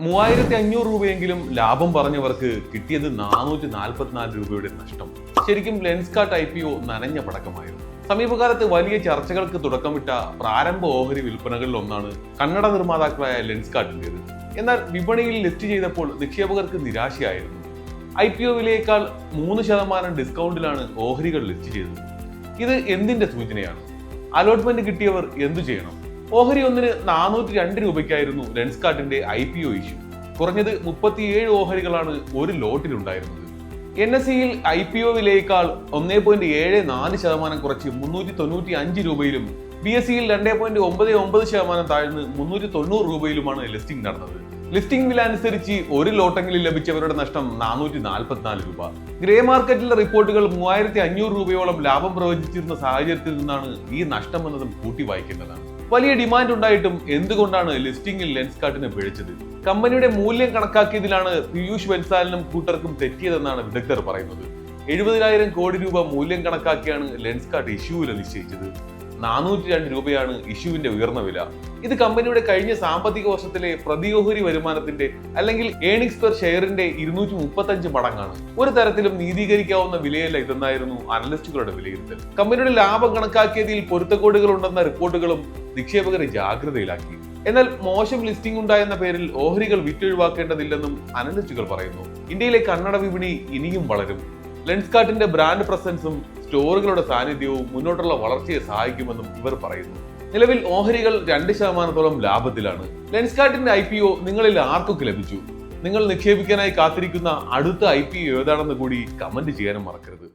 3500 രൂപയെങ്കിലും ലാഭം പറഞ്ഞവർക്ക് കിട്ടിയത് 444 രൂപയുടെ നഷ്ടം. ശരിക്കും ലെൻസ്കാർട്ട് IPO നനഞ്ഞ പടക്കമായിരുന്നു. സമീപകാലത്ത് വലിയ ചർച്ചകൾക്ക് തുടക്കമിട്ട പ്രാരംഭ ഓഹരി വിൽപ്പനകളിൽ ഒന്നാണ് കന്നഡ നിർമ്മാതാക്കളായ ലെൻസ്കാർട്ടിൻ്റെത്. എന്നാൽ വിപണിയിൽ ലിസ്റ്റ് ചെയ്തപ്പോൾ നിക്ഷേപകർക്ക് നിരാശയായിരുന്നു. IPO വിലയേക്കാൾ 3% ഡിസ്കൗണ്ടിലാണ് ഓഹരികൾ ലിസ്റ്റ് ചെയ്തത്. ഇത് എന്തിന്റെ സൂചനയാണ്? അലോട്ട്മെന്റ് കിട്ടിയവർ എന്തു ചെയ്യണം? ഓഹരി ഒന്നിന് 402 രൂപയ്ക്കായിരുന്നു ലെൻസ്കാർട്ടിന്റെ IPO ഇഷ്യൂ. കുറഞ്ഞത് 37 ഓഹരികളാണ് ഒരു ലോട്ടിലുണ്ടായിരുന്നത്. NSEയിൽ IPO വിലയേക്കാൾ 1.74% കുറച്ച് 395 രൂപയിലും BSEയിൽ 2.99% താഴ്ന്ന് 390 രൂപയിലുമാണ് ലിസ്റ്റിംഗ് നടന്നത്. ലിസ്റ്റിംഗ് വില അനുസരിച്ച് ഒരു ലോട്ടെങ്കിലും ലഭിച്ചവരുടെ നഷ്ടം 444 രൂപ. ഗ്രേ മാർക്കറ്റിലെ റിപ്പോർട്ടുകൾ 3500 രൂപയോളം ലാഭം പ്രവചിച്ചിരുന്ന സാഹചര്യത്തിൽ നിന്നാണ് ഈ നഷ്ടം എന്നതും കൂട്ടി വായിക്കേണ്ടതാണ്. വലിയ ഡിമാൻഡ് ഉണ്ടായിട്ടും എന്തുകൊണ്ടാണ് ലിസ്റ്റിംഗിൽ ലെൻസ്കാർട്ടിന് പിഴച്ചത്? കമ്പനിയുടെ മൂല്യം കണക്കാക്കിയതിലാണ് പീയൂഷ് ബൻസാലിനും കൂട്ടർക്കും തെറ്റിയതെന്നാണ് വിദഗ്ധർ പറയുന്നത്. 70,000 കോടി രൂപ മൂല്യം കണക്കാക്കിയാണ് ലെൻസ്കാർട്ട് ഇഷ്യൂ വില നിശ്ചയിച്ചത്. 402 രൂപയാണ് ഇഷ്യൂവിന്റെ ഉയർന്ന വില. ഇത് കമ്പനിയുടെ കഴിഞ്ഞ സാമ്പത്തിക വർഷത്തിലെ പ്രതിയോഹരി വരുമാനത്തിന്റെ അല്ലെങ്കിൽ ഏണിംഗ്സ് പെർ ഷെയറിന്റെ 235 മടങ്ങാണ്. ഒരു തരത്തിലും നീതീകരിക്കാവുന്ന വിലയല്ല ഇതെന്നായിരുന്നു അനലിസ്റ്റുകളുടെ വിലയിരുത്തൽ. കമ്പനിയുടെ ലാഭം കണക്കാക്കിയതിൽ പൊരുത്തക്കേടുകൾ ഉണ്ടെന്ന റിപ്പോർട്ടുകളും നിക്ഷേപകരെ ജാഗ്രതയിലാക്കി. എന്നാൽ മോശം ലിസ്റ്റിംഗ് ഉണ്ടായെന്ന പേരിൽ ഓഹരികൾ വിറ്റൊഴിവാക്കേണ്ടതില്ലെന്നും അനലിസ്റ്റുകൾ പറയുന്നു. ഇന്ത്യയിലെ കന്നഡ വിപണി ഇനിയും വളരും. ലെൻസ്കാർട്ടിന്റെ ബ്രാൻഡ് പ്രസൻസും സ്റ്റോറുകളുടെ സാന്നിധ്യവും മുന്നോട്ടുള്ള വളർച്ചയെ സഹായിക്കുമെന്നും ഇവർ പറയുന്നു. നിലവിൽ ഓഹരികൾ 2% ലാഭത്തിലാണ്. ലെൻസ്കാർട്ടിന്റെ IPO നിങ്ങളിൽ ആർക്കൊക്കെ ലഭിച്ചു? നിങ്ങൾ നിക്ഷേപിക്കാനായി കാത്തിരിക്കുന്ന അടുത്ത IPO ഏതാണെന്ന് കൂടി കമന്റ് ചെയ്യാനും മറക്കരുത്.